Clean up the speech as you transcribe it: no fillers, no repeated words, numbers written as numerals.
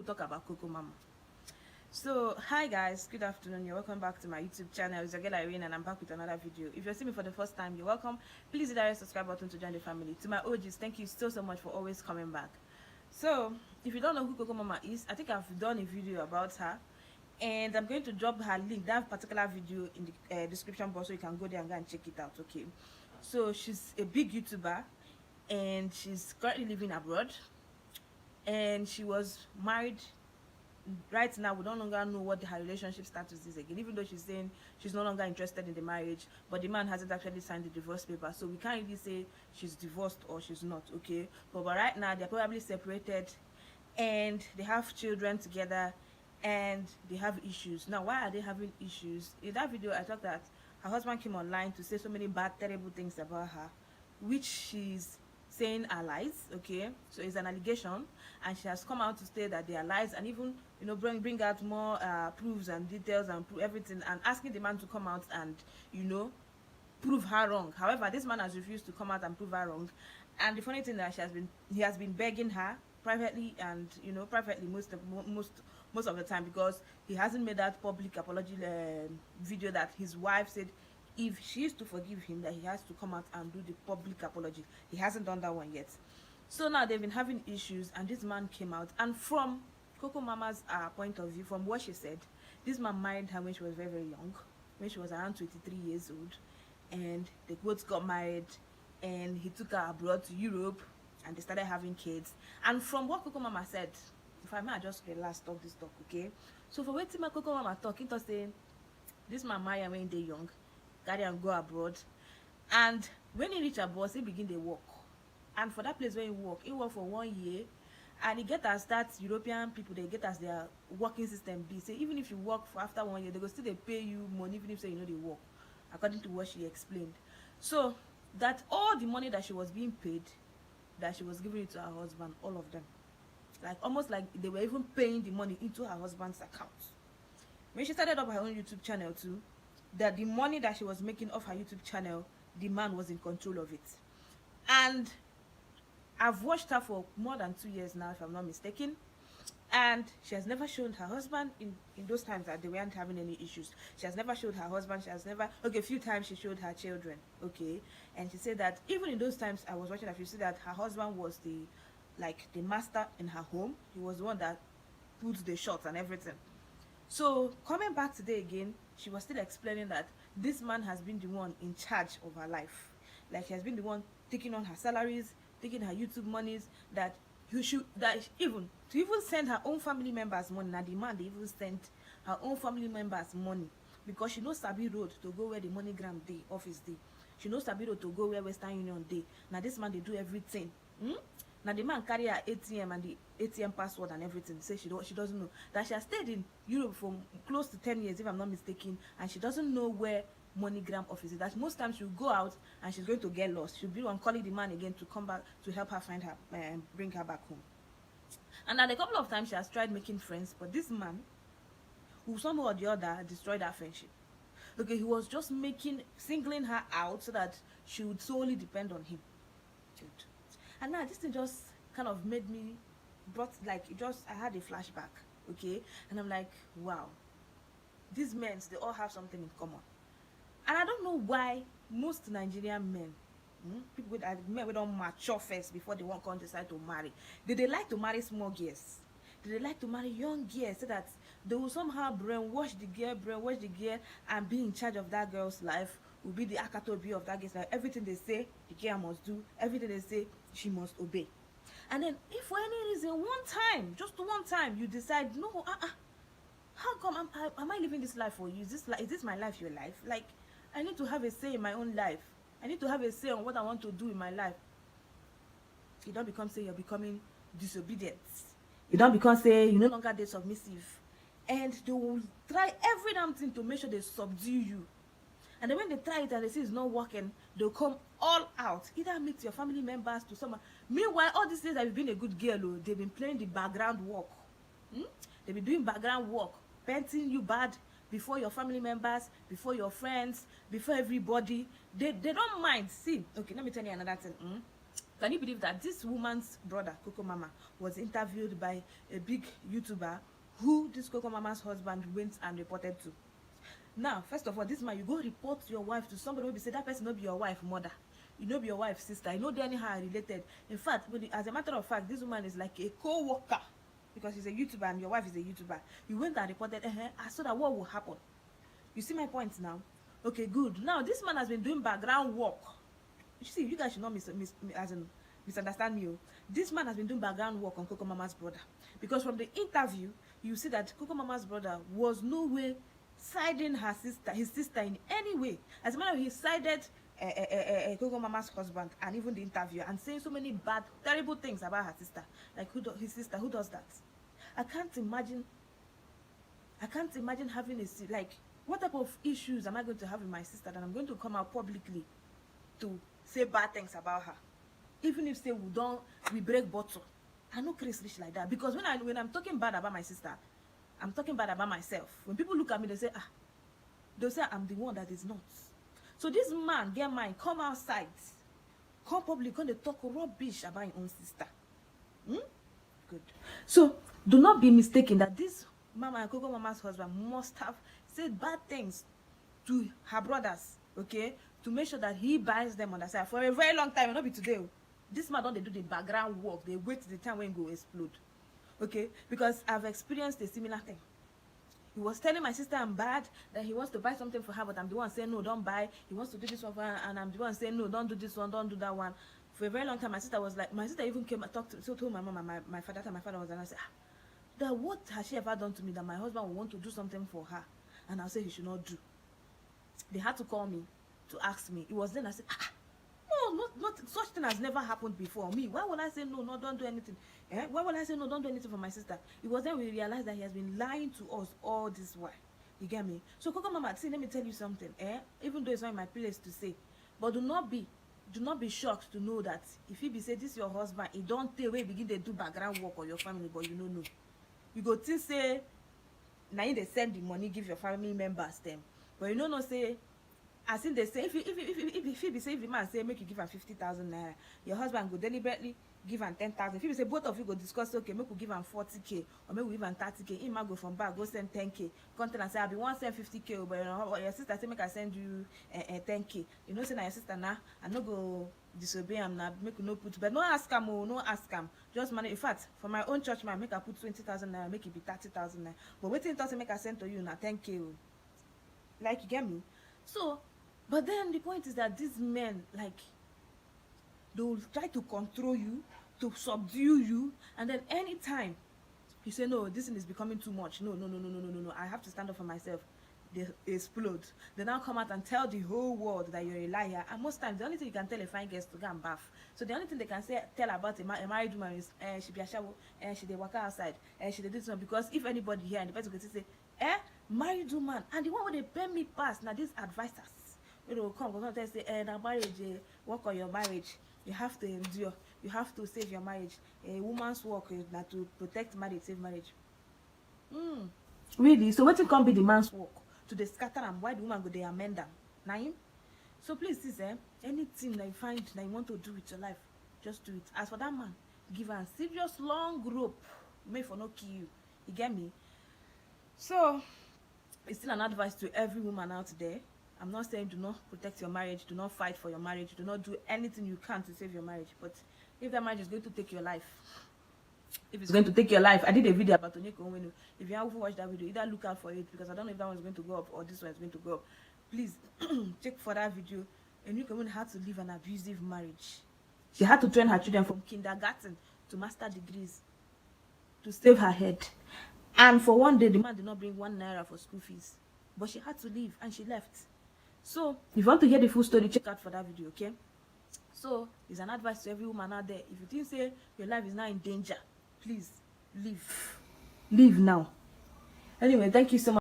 we'll talk about Kokomama. So hi guys, good afternoon. You're welcome back to my YouTube channel. It's your girl Irene and I'm back with another video. If you're seeing me for the first time, you're welcome. Please hit that subscribe button to join the family. To my OGs, thank you so much for always coming back. So if you don't know who Kokomama is, I think I've done a video about her, and I'm going to drop her link, that particular video, in the description box, so you can go there and go and check it out. Okay, so she's a big YouTuber and she's currently living abroad, and she was married. Right now we no longer know what her relationship status is again, even though she's saying she's no longer interested in the marriage, but the man hasn't actually signed the divorce paper, so we can't really say she's divorced or she's not. Okay, but right now they're probably separated and they have children together and they have issues. Now why are they having issues? In that video I thought that her husband came online to say so many bad, terrible things about her, which she's saying are lies. Okay, so it's an allegation and she has come out to say that they are lies, and even, you know, bring out more proofs and details and everything, and asking the man to come out and, you know, prove her wrong. However, this man has refused to come out and prove her wrong, and the funny thing that he has been begging her privately, and, you know, privately most of the time, because he hasn't made that public apology video that his wife said if she is to forgive him, that he has to come out and do the public apology. He hasn't done that one yet. So now they've been having issues, and this man came out, and from Kokomama's point of view, from what she said, this man married her when she was very, very young, when she was around 23 years old, and they both got married, and he took her abroad to Europe, and they started having kids. And from what Kokomama said, if I may, I just relax, talk this talk, okay? So for waiting my Kokomama talking to say this man married when they young, carry and go abroad, and when he reach abroad, he begin the work, and for that place where he work for 1 year, and he get as that European people, they get as their working system be. Say even if you work for after 1 year, they go still they pay you money even if say you know they work, according to what she explained. So that all the money that she was being paid, that she was giving it to her husband, all of them, like almost like they were even paying the money into her husband's account. When she started up her own YouTube channel too, that the money that she was making off her YouTube channel, the man was in control of it. And I've watched her for more than 2 years now, if I'm not mistaken, and she has never shown her husband in those times that they weren't having any issues. She has never showed her husband. She has never, okay, a few times she showed her children, okay, and she said that even in those times I was watching her, she said that her husband was the master in her home. He was the one that puts the shots and everything. So coming back today again, she was still explaining that this man has been the one in charge of her life. Like, he has been the one taking on her salaries, taking her YouTube monies, that you should, that even to even send her own family members money. Now the man, they even sent her own family members money, because she knows Sabi Road to go where the MoneyGram day office day. She knows Sabi Road to go where Western Union day. Now this man, they do everything. Now the man carry her ATM and the ATM password and everything. Say she doesn't know that she has stayed in Europe for close to 10 years, if I'm not mistaken, and she doesn't know where MoneyGram office is. That most times she'll go out and she's going to get lost. She'll be on calling the man again to come back to help her find her and bring her back home. And at a couple of times she has tried making friends, but this man, who somehow or the other destroyed her friendship. Okay, he was just singling her out so that she would solely depend on him. Good. And now this thing just kind of made me I had a flashback, okay, and I'm like, wow, these men, they all have something in common. And I don't know why most Nigerian men, people with men, we don't mature first before they won't come decide to marry. They like to marry small girls. They like to marry young girls, so that they will somehow brainwash the girl and be in charge of that girl's life, will be the akatobi of that girl's life. Everything they say, the girl must do. Everything they say, she must obey. And then if for any reason, just one time, you decide, no, how come am I living this life for you? Is this my life, your life? Like, I need to have a say in my own life. I need to have a say on what I want to do in my life. You don't become say you're becoming disobedient. You don't become say you no longer they submissive. And they will try every damn thing to make sure they subdue you. And then when they try it and they see it's not working, they'll come all out. Either meet your family members to someone. Meanwhile, all these days that you've been a good girl, they've been playing the background work. They've been doing background work, painting you bad before your family members, before your friends, before everybody. They don't mind. See, okay, let me tell you another thing. Can you believe that this woman's brother, Kokomama, was interviewed by a big YouTuber who this Kokomama's husband went and reported to? Now, first of all, this man, you go report your wife to somebody, maybe say that person not be your wife mother, you know, be your wife's sister, you know, they anyhow related. In fact, as a matter of fact, this woman is like a co-worker because she's a YouTuber and your wife is a YouTuber. You went and reported, I saw that what will happen. You see my point now? Okay, good. Now, this man has been doing background work. You see, you guys should not misunderstand me. This man has been doing background work on Kokomama's brother. Because from the interview, you see that Kokomama's brother was no way siding his sister in any way. As a matter of fact, he sided Kokomama's husband and even the interviewer and saying so many bad, terrible things about her sister. Like his sister, who does that? I can't imagine having a, like, what type of issues am I going to have with my sister that I'm going to come out publicly to say bad things about her? Even if say we break bottle. I know Chris rich like that. Because when I'm talking bad about my sister, I'm talking bad about myself. When people look at me, they'll say I'm the one that is not. So this man, get mine, come outside, come public, come to talk rubbish about your own sister. Good. So do not be mistaken that this Mama Kokomama's husband must have said bad things to her brothers, okay, to make sure that he buys them on the side for a very long time. Not be today. This man don't do the background work. They wait till the time when it go explode, okay? Because I've experienced a similar thing. He was telling my sister I'm bad, that he wants to buy something for her, but I'm the one saying no, don't buy. He wants to do this one for her, and I'm the one saying no, don't do this one, don't do that one. For a very long time, my sister was like, my sister even came and told my mom and my father, my father was, and I said, that what has she ever done to me that my husband would want to do something for her, and I'll say he should not do. They had to call me to ask me. It was then I said, no, not such thing has never happened before me. Why would I say no, don't do anything? Why would I say no, don't do anything for my sister? It was then we realized that he has been lying to us all this while. You get me? So Kokomama, see, let me tell you something. Even though it's not in my place to say, but do not be shocked to know that if he be say this your husband, he don't tell where begin to do background work on your family, but you don't know. You go to say now they send the money, give your family members them, but you know say. As in they say, if he be say, if the man say make you give him 50,000 naira, your husband go deliberately give him 10,000. If you say both of you go discuss, okay, make we give him 40k or make we give him 30k, he might go from back go send 10k. Come tell and say I be want send 50k, but you know your sister say make I send you 10k. You know say na your sister now, I no go disobey him now, make you no put, but no ask him, no ask him. Just manage. In fact, for my own church man, make I put 20,000 naira, make it be 30,000 naira. But waiting to make I send to you now 10k. Like, you get me? So. But then the point is that these men, like, they will try to control you, to subdue you, and then anytime you say, no, this thing is becoming too much, no, I have to stand up for myself, they explode. They now come out and tell the whole world that you're a liar. And most times, the only thing you can tell a fine girl is to go and bath. So the only thing they can tell about a married woman is, she be a shower, she dey walk outside, she dey do this one. Because if anybody here and the person can say, married woman, and the one where they pay me pass, now these advisors. You know, come and say, now marriage, work on your marriage. You have to endure. You have to save your marriage. A woman's work is not to protect marriage, save marriage. Really? So what can be the man's work? To the scatter and why the woman go they amend them? Nine? So please, sis, anything that you find that you want to do with your life, just do it. As for that man, give a serious long rope. May for no kill you. You get me? So it's still an advice to every woman out there. I'm not saying do not protect your marriage, do not fight for your marriage, do not do anything you can to save your marriage. But if that marriage is going to take your life, if it's going to take your life, I did a video about Onyeko Onwenu. If you haven't watched that video, either look out for it, because I don't know if that one is going to go up or this one is going to go up. Please check for that video. Onyeko Onwenu had to live an abusive marriage. She had to train her children from kindergarten to master degrees to save her head. And for one day, the man did not bring 1 naira for school fees. But she had to leave and she left. So, if you want to hear the full story, check out for that video, okay? So, it's an advice to every woman out there. If you think say your life is now in danger, please leave. Leave now. Anyway, thank you so much.